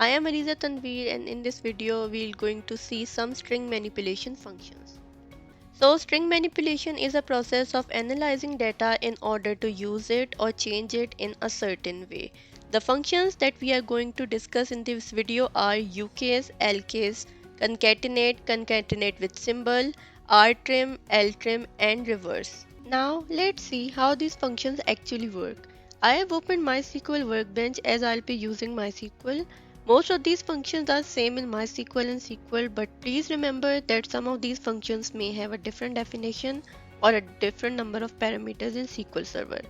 I am Ariza Tanveer, and in this video we're going to see some string manipulation functions. So string manipulation is a process of analyzing data in order to use it or change it in a certain way. The functions that we are going to discuss in this video are UCASE, LCASE, concatenate, concatenate with symbol, RTRIM, LTRIM and reverse. Now let's see how these functions actually work. I have opened MySQL Workbench as I'll be using MySQL. Most of these functions are same in MySQL and SQL, but please remember that some of these functions may have a different definition or a different number of parameters in SQL Server.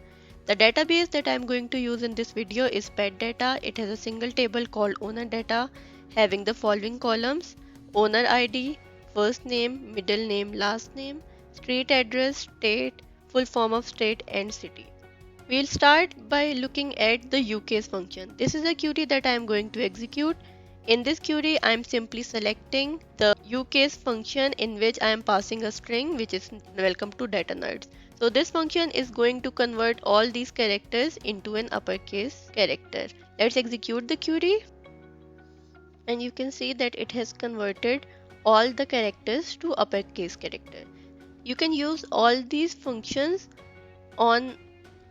The database that I am going to use in this video is pet data. It has a single table called owner data having the following columns: owner ID, first name, middle name, last name, street address, state, full form of state and city. We'll start by looking at the UCASE function. This is a query that I am going to execute. In this query, I am simply selecting the UCASE function in which I am passing a string which is welcome to data nerds. So this function is going to convert all these characters into an uppercase character. Let's execute the query and you can see that it has converted all the characters to uppercase character. You can use all these functions on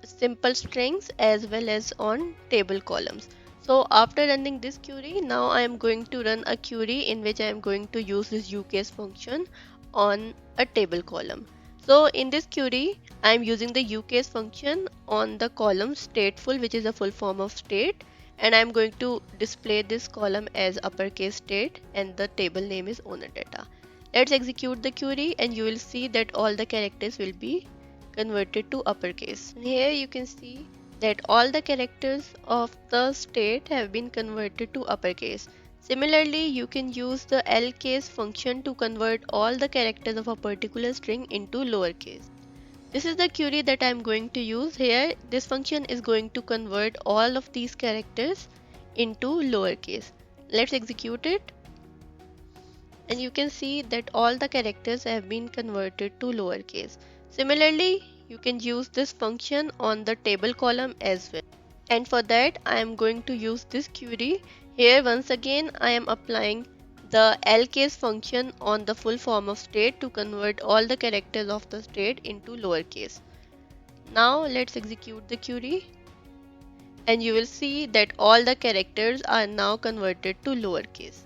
simple strings as well as on table columns. So after running this query, now I am going to run a query in which I am going to use this UCASE function on a table column. So in this query, I am using the UCASE function on the column stateful, which is a full form of state, and I am going to display this column as uppercase state and the table name is owner data. Let's execute the query and you will see that all the characters will be converted to uppercase. Here you can see that all the characters of the state have been converted to uppercase. Similarly, you can use the LCASE function to convert all the characters of a particular string into lowercase. This is the query that I am going to use here. This function is going to convert all of these characters into lowercase. Let's execute it. And you can see that all the characters have been converted to lowercase. Similarly, you can use this function on the table column as well. And for that, I am going to use this query. Here once again, I am applying the LCASE function on the full form of state to convert all the characters of the state into lowercase. Now let's execute the query. And you will see that all the characters are now converted to lowercase.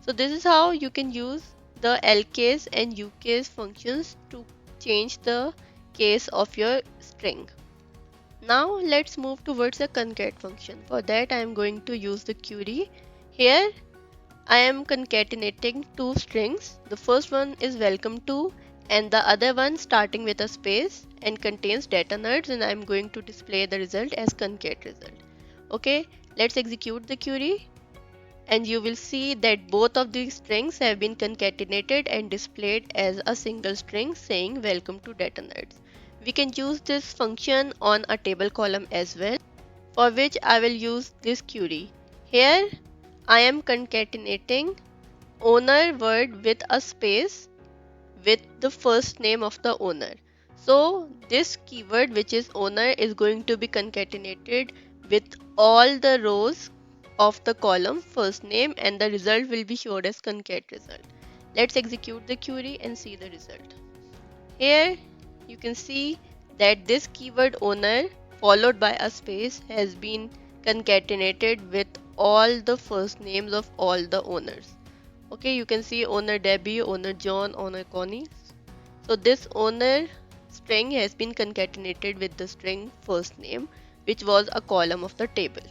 So this is how you can use the LCASE and UCASE functions to change the case of your string. Now let's move towards the concat function. For that I am going to use the query. Here I am concatenating two strings. The first one is welcome to and the other one starting with a space and contains data nerds, and I am going to display the result as concat result. Okay, let's execute the query. And you will see that both of these strings have been concatenated and displayed as a single string saying welcome to data nerds. We can use this function on a table column as well, for which I will use this query. Here I am concatenating owner word with a space with the first name of the owner. So this keyword, which is owner, is going to be concatenated with all the rows of the column first name, and the result will be showed as concat result. Let's execute the query and see the result. Here you can see that this keyword owner followed by a space has been concatenated with all the first names of all the owners. Okay, you can see owner Debbie, owner John, owner Connie. So this owner string has been concatenated with the string first name, which was a column of the table.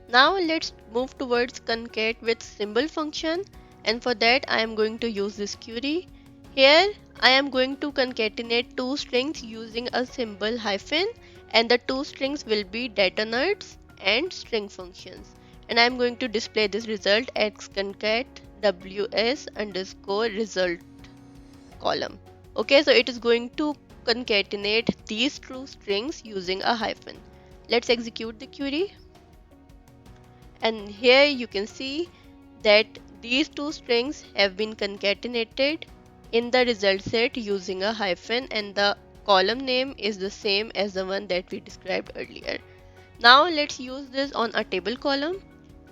Now let's move towards concat with symbol function, and for that I am going to use this query. Here I am going to concatenate two strings using a symbol hyphen, and the two strings will be data nerds and string functions, and I am going to display this result as concat ws underscore result column. Okay, so it is going to concatenate these two strings using a hyphen. Let's execute the query. And here you can see that these two strings have been concatenated in the result set using a hyphen, and the column name is the same as the one that we described earlier. Now let's use this on a table column.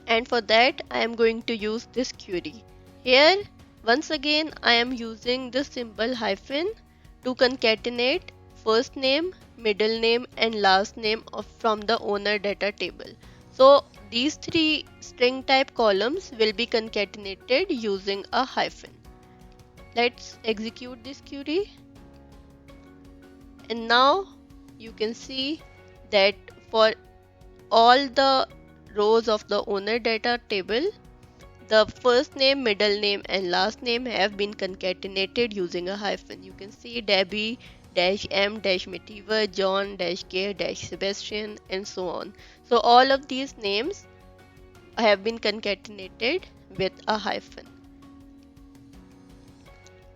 And for that I am going to use this query. Here once again I am using the symbol hyphen to concatenate first name, middle name and last name from the owner data table. So these three string type columns will be concatenated using a hyphen. Let's execute this query. And now you can see that for all the rows of the owner data table, the first name, middle name and last name have been concatenated using a hyphen. You can see Debbie dash M dash Metiver, John dash K dash Sebastian and so on. So all of these names have been concatenated with a hyphen.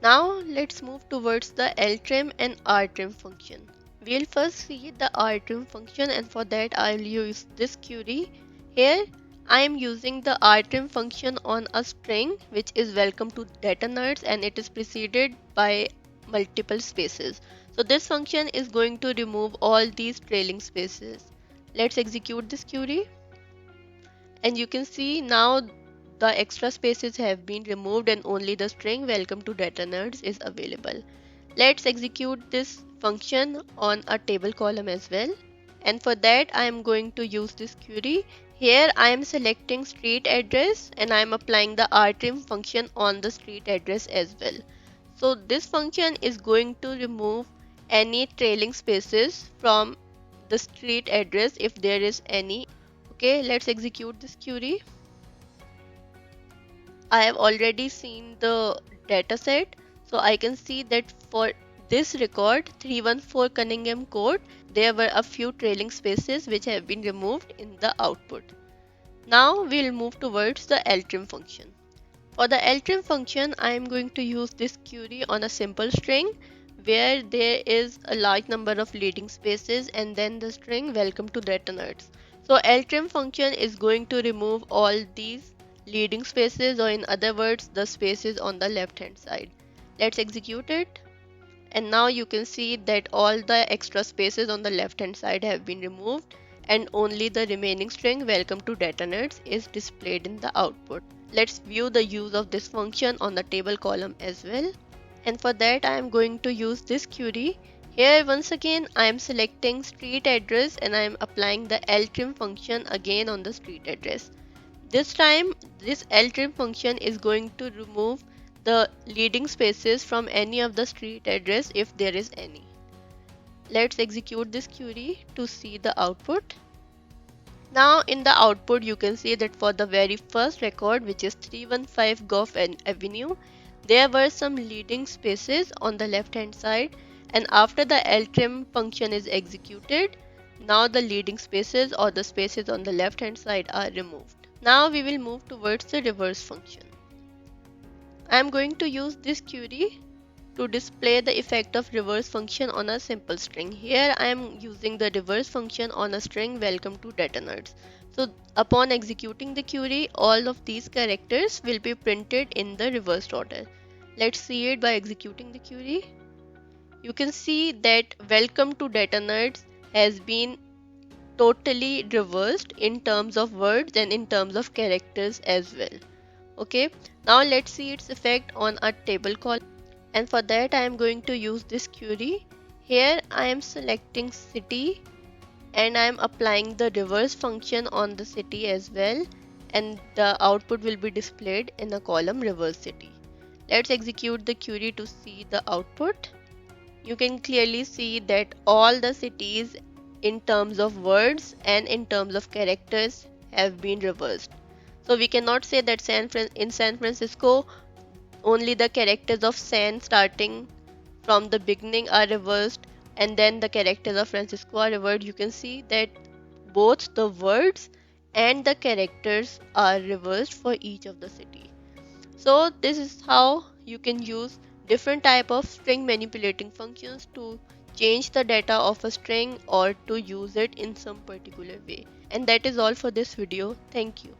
Now let's move towards the LTRIM and RTRIM function. We'll first see the RTRIM function, and for that I'll use this query. Here I am using the RTRIM function on a string which is welcome to data nerds, and it is preceded by multiple spaces. So this function is going to remove all these trailing spaces. Let's execute this query. And you can see now the extra spaces have been removed and only the string welcome to data nerds is available. Let's execute this function on a table column as well. And for that I am going to use this query. Here I am selecting street address and I am applying the RTRIM function on the street address as well. So this function is going to remove any trailing spaces from the street address if there is any. Okay, let's execute this query. I have already seen the data set, so I can see that for this record 314 Cunningham Court, there were a few trailing spaces which have been removed in the output. Now we'll move towards the LTRIM function. For the LTRIM function, I am going to use this query on a simple string where there is a large number of leading spaces and then the string welcome to data nerds. So LTRIM function is going to remove all these leading spaces, or in other words the spaces on the left hand side. Let's execute it. And now you can see that all the extra spaces on the left hand side have been removed and only the remaining string welcome to data nerds is displayed in the output. Let's view the use of this function on the table column as well. And for that I am going to use this query. Here once again I am selecting street address and I am applying the LTRIM function again on the street address. This time this LTRIM function is going to remove the leading spaces from any of the street address if there is any. Let's execute this query to see the output. Now in the output you can see that for the very first record, which is 315 Gough Avenue, there were some leading spaces on the left hand side, and after the LTRIM function is executed, now the leading spaces or the spaces on the left hand side are removed. Now we will move towards the reverse function. I am going to use this query to display the effect of reverse function on a simple string. Here I am using the reverse function on a string welcome to data nerds. So upon executing the query, all of these characters will be printed in the reversed order. Let's see it by executing the query. You can see that welcome to data nerds has been totally reversed in terms of words and in terms of characters as well. Okay, now let's see its effect on a table column. And for that I am going to use this query. Here I am selecting city and I am applying the reverse function on the city as well, and the output will be displayed in the column reverse city. Let's execute the query to see the output. You can clearly see that all the cities in terms of words and in terms of characters have been reversed. So we cannot say that in San Francisco only the characters of San starting from the beginning are reversed and then the characters of Francisco are reversed. You can see that both the words and the characters are reversed for each of the city. So this is how you can use different type of string manipulating functions to change the data of a string or to use it in some particular way. And that is all for this video. Thank you.